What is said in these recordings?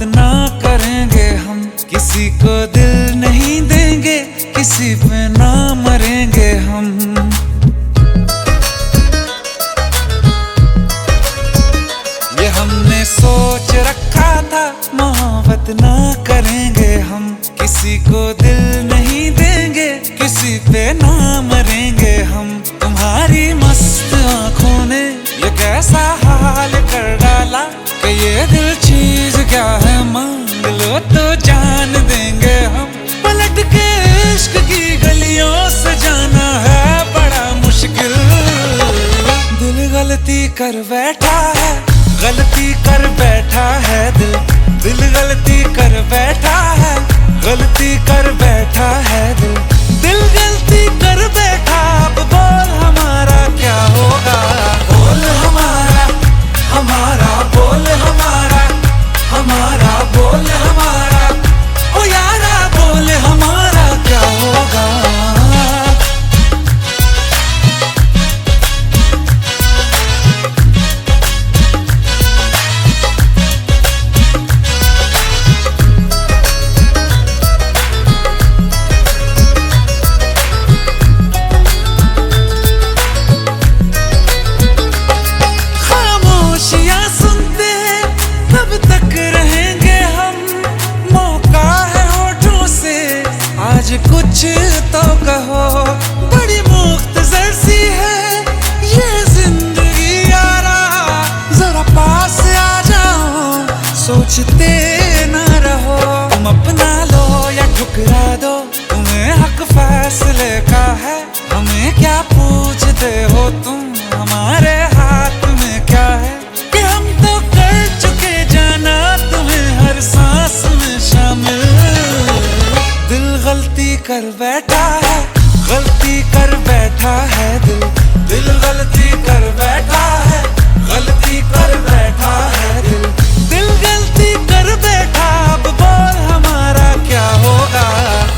ना करेंगे हम, किसी को दिल नहीं देंगे, किसी पे ना मरेंगे हम। ये हमने सोच रखा था, मोहब्बत ना करेंगे हम, किसी को दिल नहीं देंगे, किसी पे ना मरेंगे हम। तुम्हारी मस्त आंखों ने ये कैसा हाल कर डाला कि ये दिल चीज क्या है, मांग लो तो जान देंगे हम। पलट के इश्क की गलियों से जाना है बड़ा मुश्किल। दिल गलती कर बैठा है, गलती कर बैठा है दिल। दिल गलती कर बैठा है, गलती कर बैठा है दिल। दिल गलती कर बैठा, अब बोल हमारा क्या होगा। बोल हमारा, हमारा बोल हमारा, हमारा बोल हमारा, ओ यारा बोल हमारा क्या होगा। कुछ तो कहो, बड़ी मुख्तसर सी है ये जिंदगी यारा। जरा पास आ जाओ, सोचते ना रहो। तुम अपना लो या ठुकरा दो, तुम्हें हक फैसले का है। हमें क्या पूछते हो तुम, हमारे हाथ में क्या है। कि हम तो कर चुके जाना तुम्हें हर सांस में शामिल। दिल गलती कर बैठा है, गलती कर बैठा है दिल। दिल गलती कर बैठा है, गलती कर बैठा है दिल। दिल गलती कर बैठा, अब बोल हमारा क्या होगा।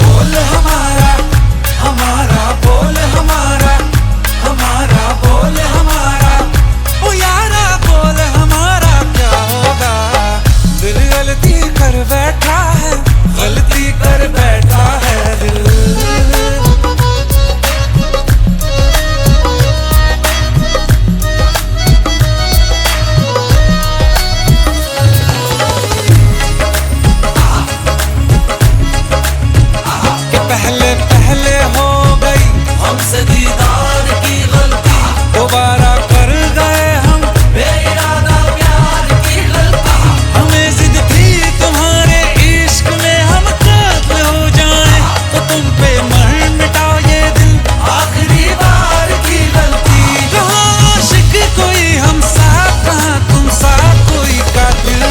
बोल हमारा, हमारा बोल हमारा, हमारा बोल हमारा, ओ यारा बोल हमारा क्या होगा। दिल गलती कर बैठा है, गलती कर बैठा है दिल। कि पहले पहले हो गई हमसे दीदार की गलती, दोबारा कर गए हम बेइरादा प्यार की गलती। हमें जिद थी तुम्हारे इश्क में हम काबिल हो जाएं, तो तुम पे मर मिटाओ ये दिल आखिरी बार की गलती। कहाँ आशिक कोई हम साथ, कहाँ तुम साथ कोई कातिल।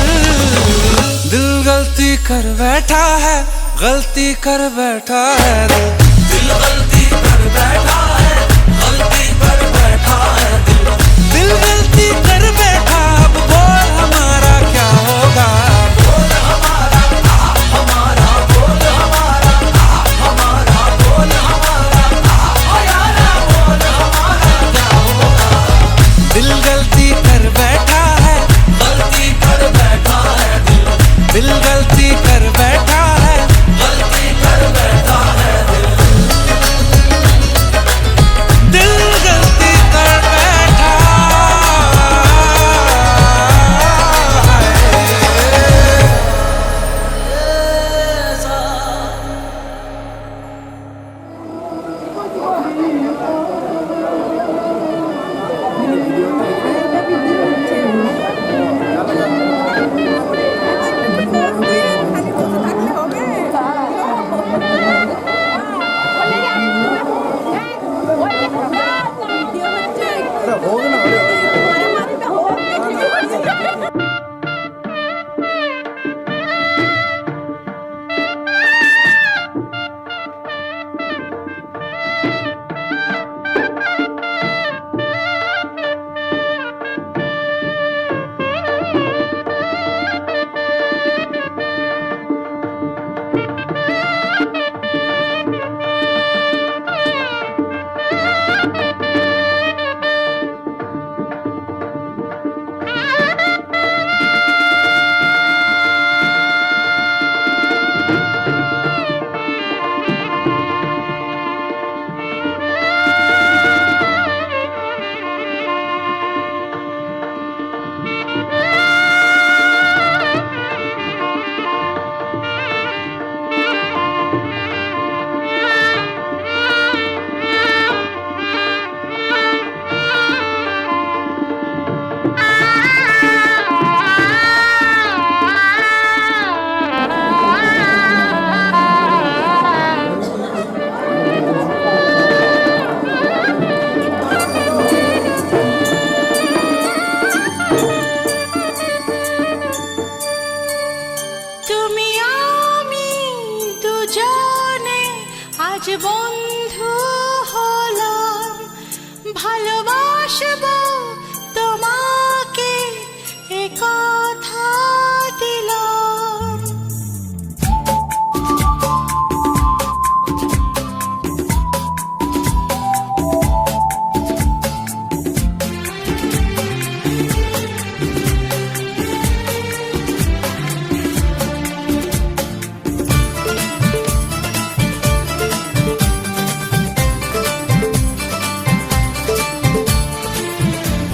दिल गलती कर बैठा है, गलती कर बैठा है दिल। दिल गलती कर बैठा है, गलती कर बैठा है दिल। दिल गलती कर बैठा, अब बोल हमारा क्या होगा। बोल हमारा, हमारा बोल हमारा, हमारा बोल हमारा, ओ यारा बोल हमारा क्या होगा। दिल गलती कर बैठा है, गलती कर बैठा है दिल। दिल गलती कर बैठा है, गलती कर बैठा है दिल। আজ বন্ধু হলাম, ভালোবাসবো তোমাকে, এ কথা দিলাম।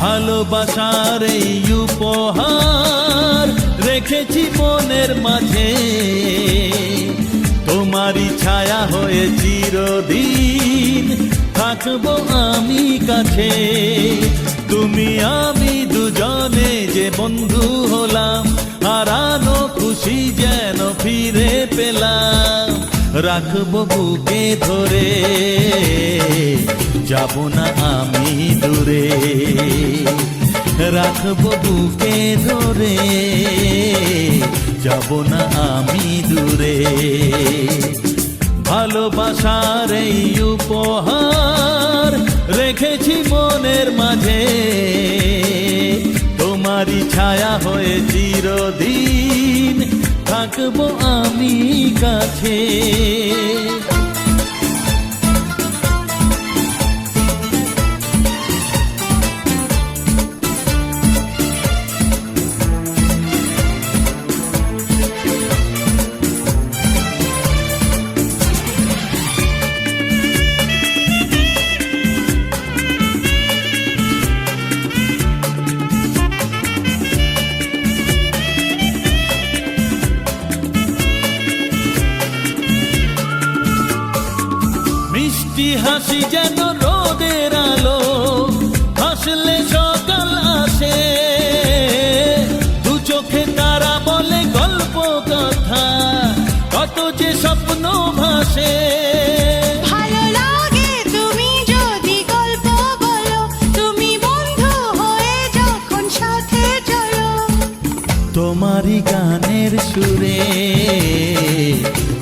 ভালোবাসার এই উপহার রেখেছি মনের মাঝে, তোমারই ছায়া হয়ে চিরদিন থাকবো আমি কাছে। তুমি আমি দুজনে যে বন্ধু হলাম, হারানো খুশি যেন ফিরে পেলাম। রাখবো বুকে ধরে, যাব না আমি দূরে। রাখবো বুকে ধরে, যাব না আমি দূরে। ভালোবাসার এই উপহার রেখেছি মনের মাঝে, তোমারই ছায়া হয়ে চিরদিন থাকবো আমি কাছে। মিষ্টি হাসি যেন রোদের আলো, হাসলে সকাল আসে। দু চোখে তারা বলে গল্প কথা, কত যে স্বপ্ন ভাসে। ভালো লাগে তুমি যদি গল্প বলো, তুমি বন্ধু হয়ে যখন সাথে চলো। তোমারই গানের সুরে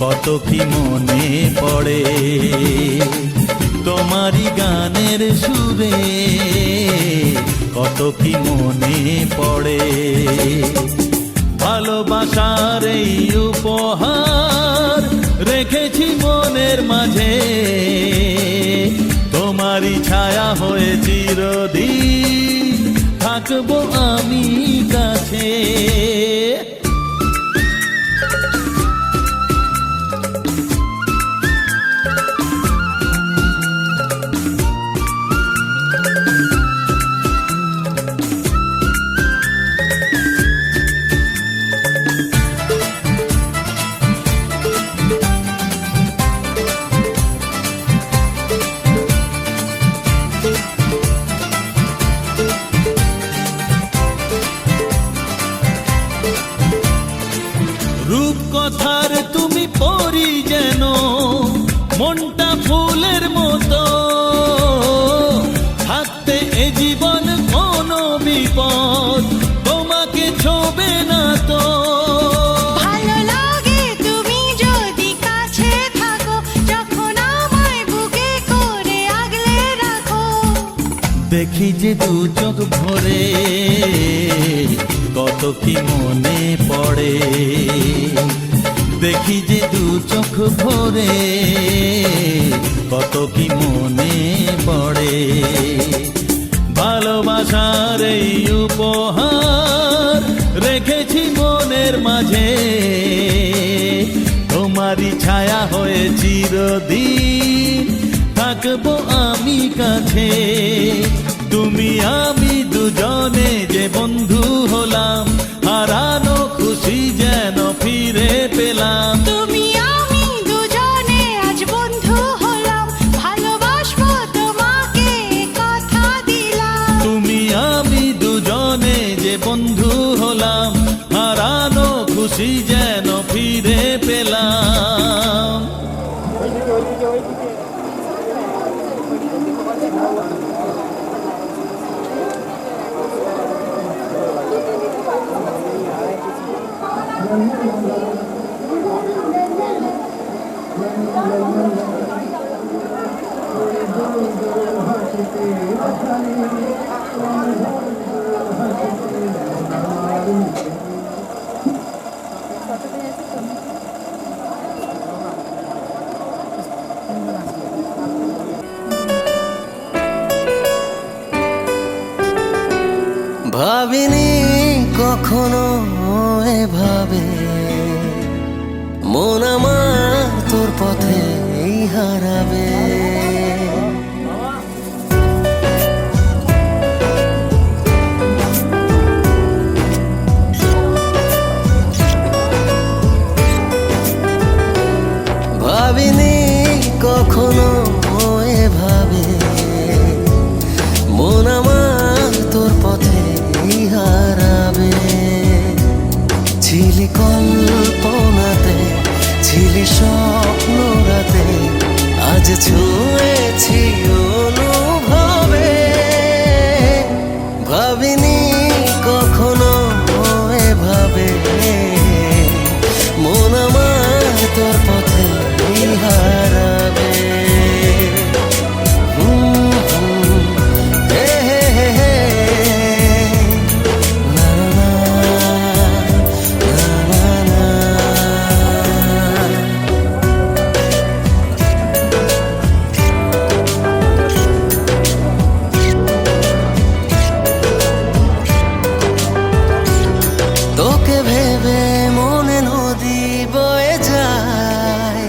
কত কি মনে পড়ে, তোমারই গানের সুরে কত কি মনে পড়ে। ভালোবাসার এই উপহার রেখেছি মনের মাঝে, তোমারই ছায়া হয়ে চিরদিন থাকবো আমি কাছে। রূপকথার তুমি পরি যেন, মনটা ফুলের মতো। থাকতে এ জীবন কোনো বিপদ তোমাকে ছোবে না তো। ভালো লাগে তুমি যদি কাছে থাকো, যখন আমায় বুকে করে আগলে রাখো। দেখি যে দু চোখ ভরে কত কি মনে পড়ে, দেখি যে দু চোখ ভরে কত কি মনে পড়ে। ভালোবাসার এই উপহার রেখেছি মনের মাঝে, তোমারই ছায়া হয়ে চিরদিন থাকবো আমি কাছে। তুমি আমি দুজনে যে বন্ধু হলাম, হারানো খুশি যেন ফিরে পেলাম। তুমি আমি দুজনে আজ বন্ধু হলাম, ভালোবাসবো তোমাকে, কথা দিলাম। তুমি আমি দুজনে যে বন্ধু হলাম, হারানো খুশি যেন ফিরে পেলাম। Thank you. ভাবিনি কখনো এভাবে মন আমার তোর পথে হারাবে। ভাবিনি কখনো এভাবে মন আমার তোর পথে হারাবে। ছিলি কল্পনাতে, ছিলি স্বপ্ন রাতে, আজ ছুঁয়েছি অনুভবে। ভাবিনি কখনো এভাবে মন আমার তোর পথে হারাবে। তোকে ভেবে মনে নদী বয়ে যায়,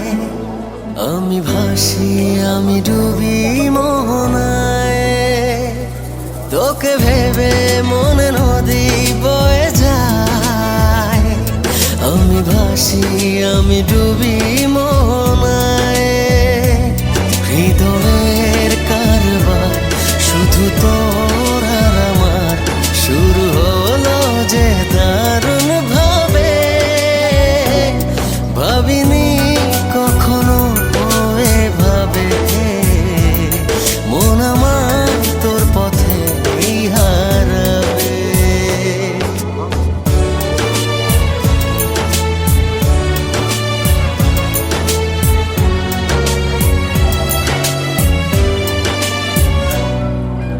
আমি ভাসি আমি ডুবি মোহনায়। তোকে ভেবে মনে নদী বয়ে যায়, আমি ভাসি আমি ডুবি মোহনায়। হৃদয়ের কারবার শুধু তোর আর আমার, শুরু হলো যে দারুণ ভাবে। ভাবিনি কখনো এভাবে মন আমার তোর পথে হারাবে।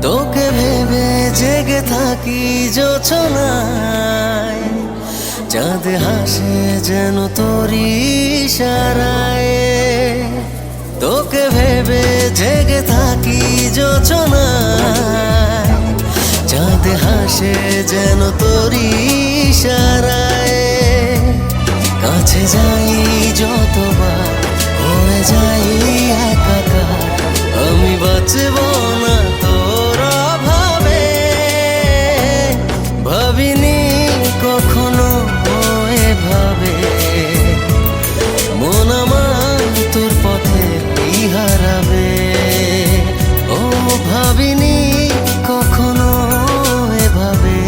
তোকে ভেবে জেগে থাকি জোছনায়, চাঁদ হাসে যেন তোরই ইশারায়। তোকে ভেবে জেগে থাকি জোছনায়, চাঁদ হাসে যেন তোরই ইশারায়। কাছে যাই যতবার হয়ে যাই একাকার, আমি বাঁচব না তোর অভাবে। ভাবিনি কখনো এভাবে মন আমার তোর পথে হারাবে। ও ভাবিনি কখনো এভাবে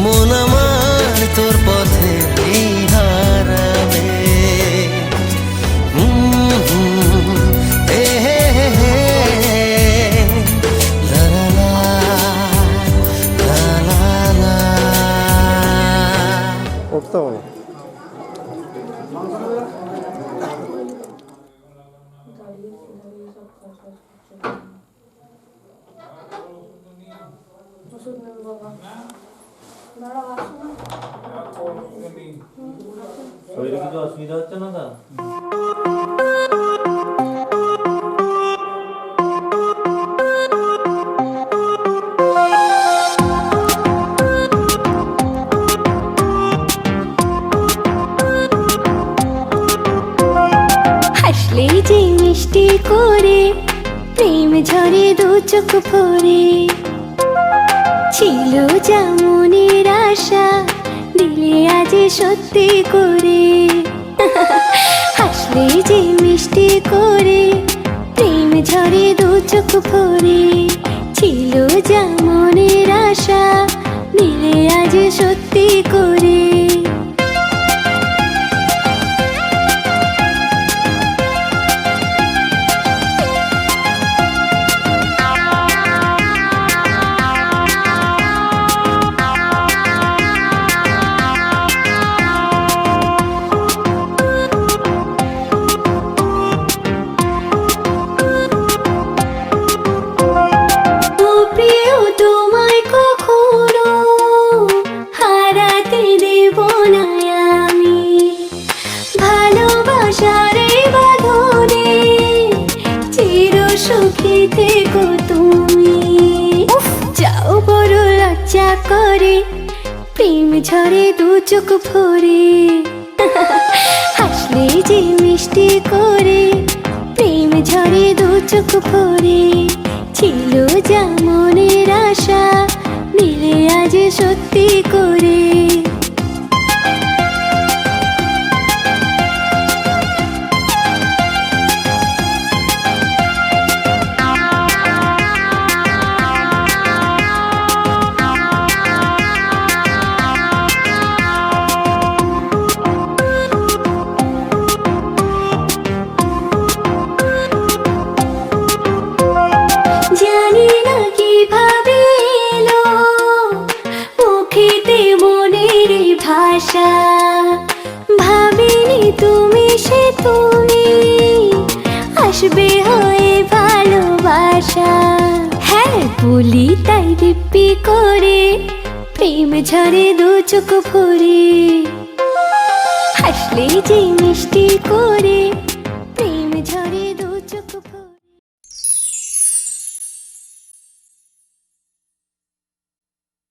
মন আমার তোর পথে হারাবে। শরীরে কিছু অসুবিধা হচ্ছে না? হাসলেই যে মিষ্টি করে প্রেম ঝরে দু চোখ ভরে, ছিল যা মনের আশা দিলে আজ সত্যি করে। হাসলেই যে মিষ্টি করে প্রেম ঝরে দু চোখ ভরে, ছিল যা মনের আশা দিলে আজ সত্যি করে। লজ্জা করে, প্রেম ঝরে দু চোখ ভরে। হাসলে যে মিষ্টি করে, প্রেম ঝরে দু চোখ ভরে। ছিল যা মনের আশা, দিলে আজ সত্যি করে। জানি না কিভাবে এলো মুখেতে মনের এই ভাষা, ভাবিনি তুমি সে তুমি আসবে হয়ে ভালোবাসা। হ্যাঁ বলি তাই দিব্যি করে, প্রেম ঝরে দু চোখ ভরে। হাসলে যে মিষ্টি করে,